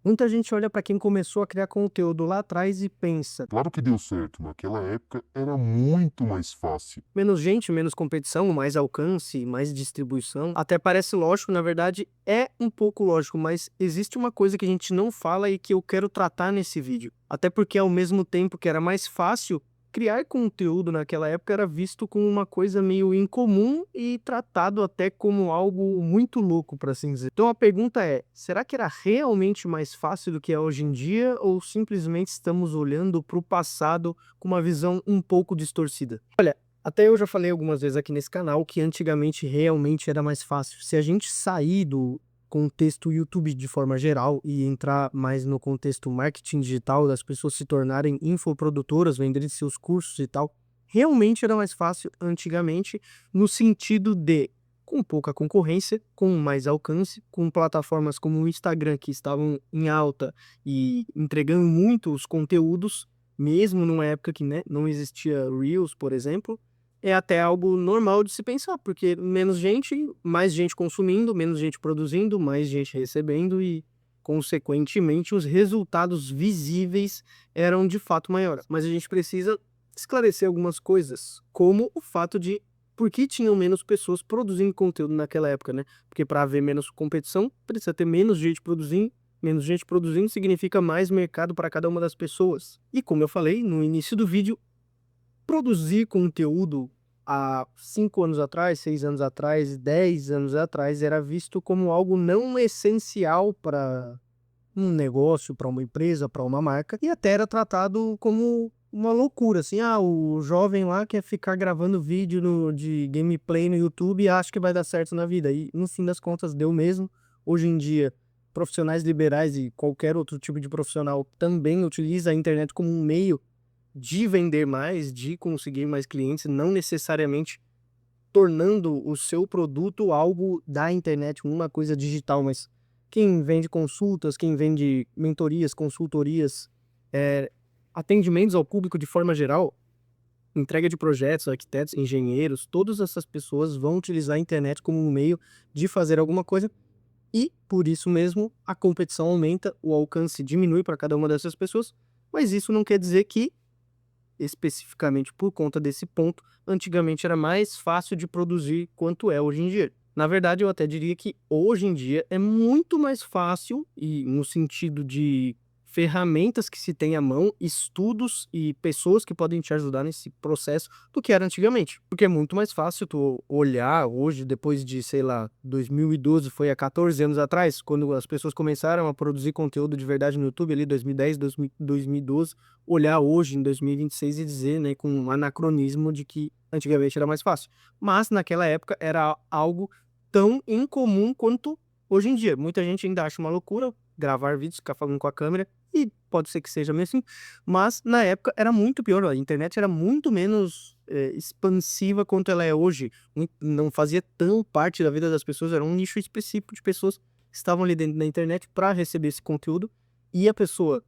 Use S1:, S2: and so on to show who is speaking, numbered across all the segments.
S1: Muita gente olha para quem começou a criar conteúdo lá atrás e pensa:
S2: Claro que deu certo, naquela época era muito mais fácil.
S1: menos gente, menos competição, mais alcance, mais distribuição. Até parece lógico, na verdade é um pouco lógico, mas existe uma coisa que a gente não fala e que eu quero tratar nesse vídeo. Até porque ao mesmo tempo que era mais fácil, criar conteúdo naquela época era visto como uma coisa meio incomum e tratado até como algo muito louco, para assim dizer. Então a pergunta é: será que era realmente mais fácil do que é hoje em dia, ou simplesmente estamos olhando para o passado com uma visão um pouco distorcida? Olha, até eu já falei algumas vezes aqui nesse canal que antigamente realmente era mais fácil. Se a gente sair do contexto YouTube de forma geral e entrar mais no contexto marketing digital, das pessoas se tornarem infoprodutoras, venderem seus cursos e tal, realmente era mais fácil antigamente, no sentido de com pouca concorrência, com mais alcance, com plataformas como o Instagram que estavam em alta e entregando muitos conteúdos, mesmo numa época que, né, não existia Reels, por exemplo, é até algo normal de se pensar, porque menos gente, mais gente consumindo, menos gente produzindo, mais gente recebendo e, consequentemente, os resultados visíveis eram de fato maiores. Mas a gente precisa esclarecer algumas coisas, como o fato de por que tinham menos pessoas produzindo conteúdo naquela época, né? Porque para haver menos competição, precisa ter menos gente produzindo. Menos gente produzindo significa mais mercado para cada uma das pessoas. E como eu falei no início do vídeo, produzir conteúdo há 5 anos atrás, 6 anos atrás, 10 anos atrás, era visto como algo não essencial para um negócio, para uma empresa, para uma marca, e até era tratado como uma loucura, assim, o jovem lá quer ficar gravando vídeo de gameplay no YouTube e acha que vai dar certo na vida, e no fim das contas deu mesmo. Hoje em dia, profissionais liberais e qualquer outro tipo de profissional também utiliza a internet como um meio de vender mais, de conseguir mais clientes, não necessariamente tornando o seu produto algo da internet, uma coisa digital, mas quem vende consultas, quem vende mentorias, consultorias, atendimentos ao público de forma geral, entrega de projetos, arquitetos, engenheiros, todas essas pessoas vão utilizar a internet como um meio de fazer alguma coisa e, por isso mesmo, a competição aumenta, o alcance diminui para cada uma dessas pessoas, mas isso não quer dizer que especificamente por conta desse ponto, antigamente era mais fácil de produzir quanto é hoje em dia. Na verdade, eu até diria que hoje em dia é muito mais fácil, e no sentido de ferramentas que se tem à mão, estudos e pessoas que podem te ajudar nesse processo do que era antigamente. Porque é muito mais fácil tu olhar hoje, depois de, sei lá, 2012, foi há 14 anos atrás, quando as pessoas começaram a produzir conteúdo de verdade no YouTube, ali 2010, 2012, olhar hoje em 2026 e dizer, né, com um anacronismo de que antigamente era mais fácil. Mas naquela época era algo tão incomum quanto hoje em dia. Muita gente ainda acha uma loucura gravar vídeos, ficar falando com a câmera, e pode ser que seja mesmo assim, mas na época era muito pior, a internet era muito menos expansiva quanto ela é hoje. Não fazia tão parte da vida das pessoas, era um nicho específico de pessoas que estavam ali dentro da internet para receber esse conteúdo, e a pessoa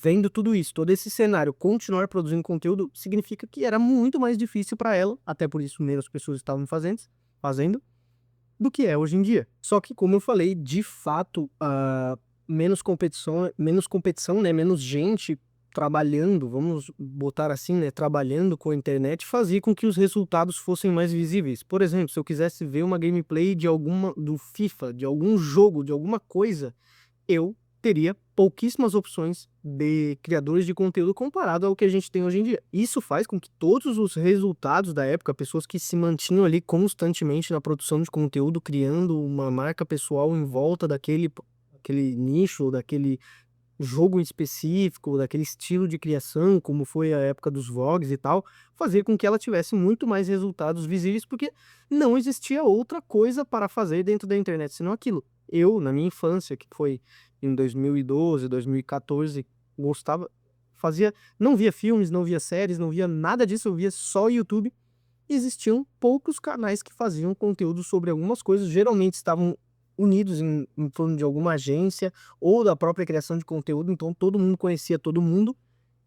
S1: vendo tudo isso, todo esse cenário, continuar produzindo conteúdo, significa que era muito mais difícil para ela, até por isso menos pessoas estavam fazendo, do que é hoje em dia. Só que, como eu falei, de fato, menos competição, né, menos gente trabalhando, vamos botar assim, né, trabalhando com a internet, fazia com que os resultados fossem mais visíveis. Por exemplo, se eu quisesse ver uma gameplay do FIFA, de algum jogo, de alguma coisa, eu teria pouquíssimas opções de criadores de conteúdo comparado ao que a gente tem hoje em dia. Isso faz com que todos os resultados da época, pessoas que se mantinham ali constantemente na produção de conteúdo, criando uma marca pessoal em volta aquele nicho, daquele jogo em específico, daquele estilo de criação, como foi a época dos vlogs e tal, fazer com que ela tivesse muito mais resultados visíveis, porque não existia outra coisa para fazer dentro da internet senão aquilo. Eu, na minha infância, que foi em 2012, 2014, gostava, fazia, não via filmes, não via séries, não via nada disso, eu via só YouTube. Existiam poucos canais que faziam conteúdo sobre algumas coisas, geralmente estavam unidos em torno de alguma agência ou da própria criação de conteúdo, então todo mundo conhecia todo mundo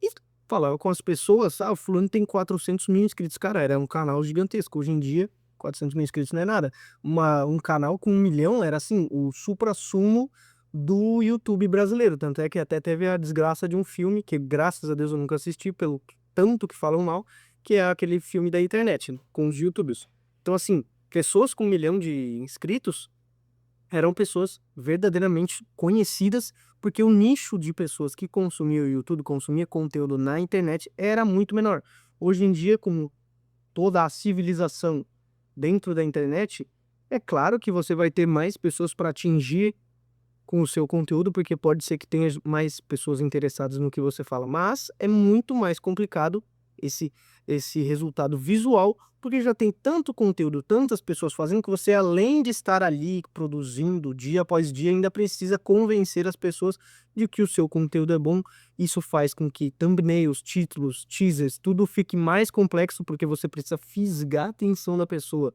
S1: e falava com as pessoas: o fulano tem 400 mil inscritos. Cara, era um canal gigantesco. Hoje em dia, 400 mil inscritos não é nada. Um canal com 1 milhão era assim, o suprassumo do YouTube brasileiro. Tanto é que até teve a desgraça de um filme, que graças a Deus eu nunca assisti, pelo tanto que falam mal, que é aquele filme da internet, com os YouTubers. Então, assim, pessoas com 1 milhão de inscritos eram pessoas verdadeiramente conhecidas, porque o nicho de pessoas que consumia o YouTube, consumia conteúdo na internet, era muito menor. Hoje em dia, com toda a civilização dentro da internet, é claro que você vai ter mais pessoas para atingir com o seu conteúdo, porque pode ser que tenha mais pessoas interessadas no que você fala, mas é muito mais complicado esse esse resultado visual, porque já tem tanto conteúdo, tantas pessoas fazendo, que você, além de estar ali produzindo dia após dia, ainda precisa convencer as pessoas de que o seu conteúdo é bom. Isso faz com que thumbnails, títulos, teasers, tudo fique mais complexo, porque você precisa fisgar a atenção da pessoa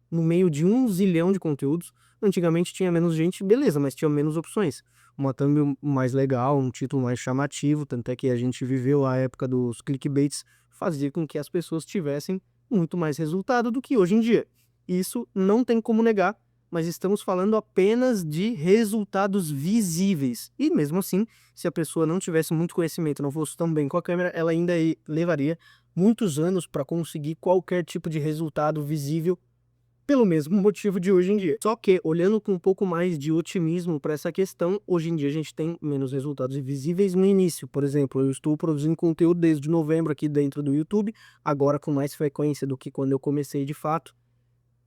S1: no meio de 1 zilhão de conteúdos. Antigamente tinha menos gente, beleza, mas tinha menos opções. Uma thumb mais legal, um título mais chamativo, tanto é que a gente viveu a época dos clickbaits, fazia com que as pessoas tivessem muito mais resultado do que hoje em dia. Isso não tem como negar, mas estamos falando apenas de resultados visíveis. E mesmo assim, se a pessoa não tivesse muito conhecimento, não fosse tão bem com a câmera, ela ainda levaria muitos anos para conseguir qualquer tipo de resultado visível, pelo mesmo motivo de hoje em dia. Só que, olhando com um pouco mais de otimismo para essa questão, hoje em dia a gente tem menos resultados visíveis no início. Por exemplo, eu estou produzindo conteúdo desde novembro aqui dentro do YouTube, agora com mais frequência do que quando eu comecei de fato.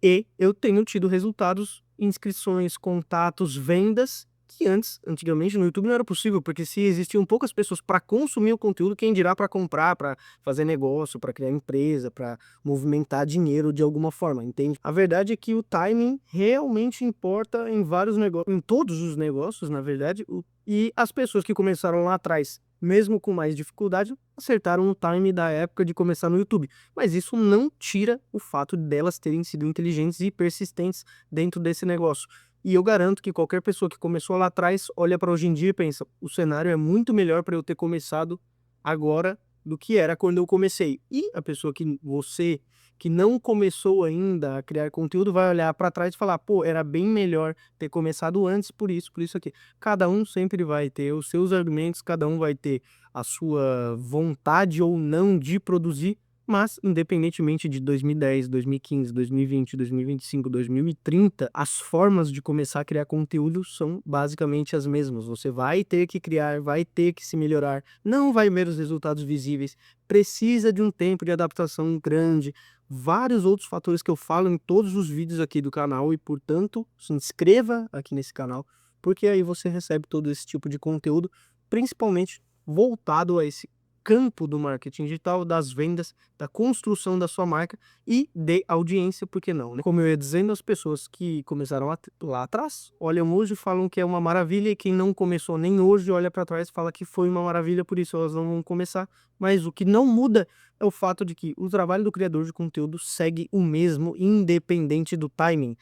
S1: E eu tenho tido resultados, inscrições, contatos, vendas, que antigamente no YouTube não era possível, porque se existiam poucas pessoas para consumir o conteúdo, quem dirá para comprar, para fazer negócio, para criar empresa, para movimentar dinheiro de alguma forma, entende? A verdade é que o timing realmente importa em vários negócios, em todos os negócios, na verdade, e as pessoas que começaram lá atrás, mesmo com mais dificuldade, acertaram o time da época de começar no YouTube. Mas isso não tira o fato delas terem sido inteligentes e persistentes dentro desse negócio. E eu garanto que qualquer pessoa que começou lá atrás olha para hoje em dia e pensa: o cenário é muito melhor para eu ter começado agora do que era quando eu comecei. E a pessoa que não começou ainda a criar conteúdo vai olhar para trás e falar: pô, era bem melhor ter começado antes por isso aqui. Cada um sempre vai ter os seus argumentos, cada um vai ter a sua vontade ou não de produzir, mas independentemente de 2010, 2015, 2020, 2025, 2030, as formas de começar a criar conteúdo são basicamente as mesmas. Você vai ter que criar, vai ter que se melhorar, não vai ver os resultados visíveis, precisa de um tempo de adaptação grande, vários outros fatores que eu falo em todos os vídeos aqui do canal, e portanto, se inscreva aqui nesse canal, porque aí você recebe todo esse tipo de conteúdo, principalmente voltado a esse campo do marketing digital, das vendas, da construção da sua marca e de audiência, por que não, né? Como eu ia dizendo, as pessoas que começaram lá atrás olham hoje e falam que é uma maravilha, e quem não começou nem hoje olha para trás e fala que foi uma maravilha, por isso elas não vão começar. Mas o que não muda é o fato de que o trabalho do criador de conteúdo segue o mesmo, independente do timing.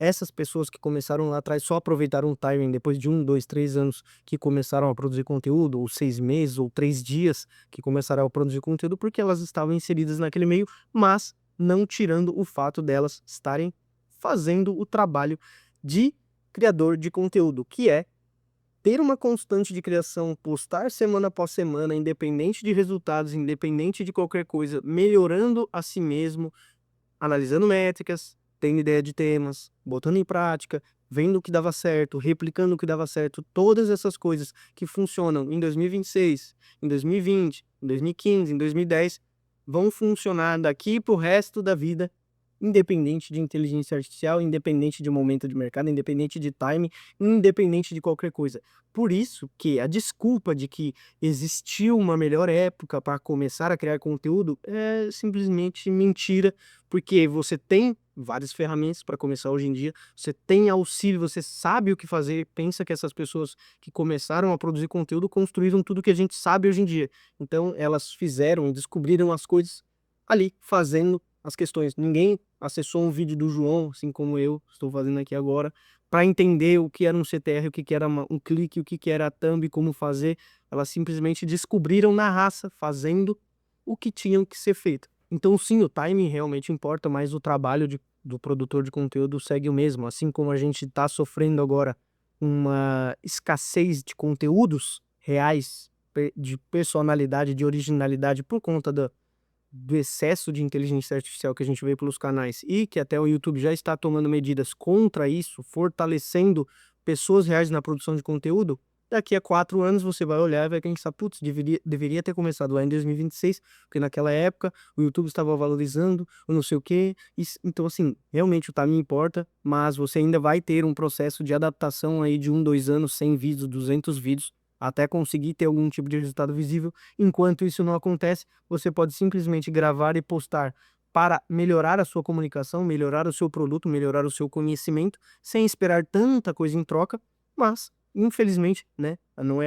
S1: Essas pessoas que começaram lá atrás só aproveitaram o timing depois de 1, 2, 3 anos que começaram a produzir conteúdo, ou 6 meses, ou 3 dias que começaram a produzir conteúdo, porque elas estavam inseridas naquele meio, mas não tirando o fato delas estarem fazendo o trabalho de criador de conteúdo, que é ter uma constante de criação, postar semana após semana, independente de resultados, independente de qualquer coisa, melhorando a si mesmo, analisando métricas, tendo ideia de temas, botando em prática, vendo o que dava certo, replicando o que dava certo, todas essas coisas que funcionam em 2026, em 2020, em 2015, em 2010, vão funcionar daqui para o resto da vida, independente de inteligência artificial, independente de momento de mercado, independente de time, independente de qualquer coisa. Por isso que a desculpa de que existiu uma melhor época para começar a criar conteúdo é simplesmente mentira, porque você tem várias ferramentas para começar hoje em dia, você tem auxílio, você sabe o que fazer. Pensa que essas pessoas que começaram a produzir conteúdo construíram tudo que a gente sabe hoje em dia. Então elas fizeram e descobriram as coisas ali, fazendo as questões. Ninguém acessou um vídeo do João, assim como eu estou fazendo aqui agora, para entender o que era um CTR, o que que era um clique, o que que era a thumb, como fazer. Elas simplesmente descobriram na raça, fazendo o que tinham que ser feito. Então sim, o timing realmente importa, mas o trabalho do produtor de conteúdo segue o mesmo. Assim como a gente está sofrendo agora uma escassez de conteúdos reais, de personalidade, de originalidade por conta do excesso de inteligência artificial que a gente vê pelos canais e que até o YouTube já está tomando medidas contra isso, fortalecendo pessoas reais na produção de conteúdo, daqui a 4 anos você vai olhar e vai pensar, putz, deveria ter começado lá em 2026, porque naquela época o YouTube estava valorizando, ou não sei o quê. Então, assim, realmente o timing importa, mas você ainda vai ter um processo de adaptação aí de 2 anos, 100 vídeos, 200 vídeos, até conseguir ter algum tipo de resultado visível. Enquanto isso não acontece, você pode simplesmente gravar e postar para melhorar a sua comunicação, melhorar o seu produto, melhorar o seu conhecimento, sem esperar tanta coisa em troca, mas, infelizmente, né, não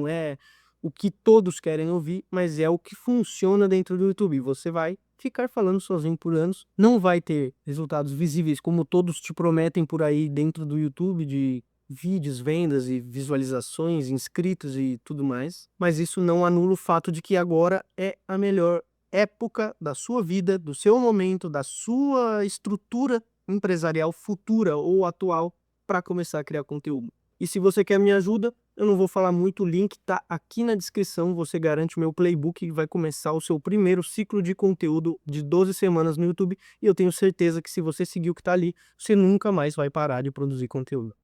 S1: é o que todos querem ouvir, mas é o que funciona dentro do YouTube. Você vai ficar falando sozinho por anos, não vai ter resultados visíveis como todos te prometem por aí dentro do YouTube, de vídeos, vendas e visualizações, inscritos e tudo mais, mas isso não anula o fato de que agora é a melhor época da sua vida, do seu momento, da sua estrutura empresarial futura ou atual para começar a criar conteúdo. E se você quer minha ajuda, eu não vou falar muito, o link tá aqui na descrição, você garante o meu playbook e vai começar o seu primeiro ciclo de conteúdo de 12 semanas no YouTube, e eu tenho certeza que se você seguir o que tá ali, você nunca mais vai parar de produzir conteúdo.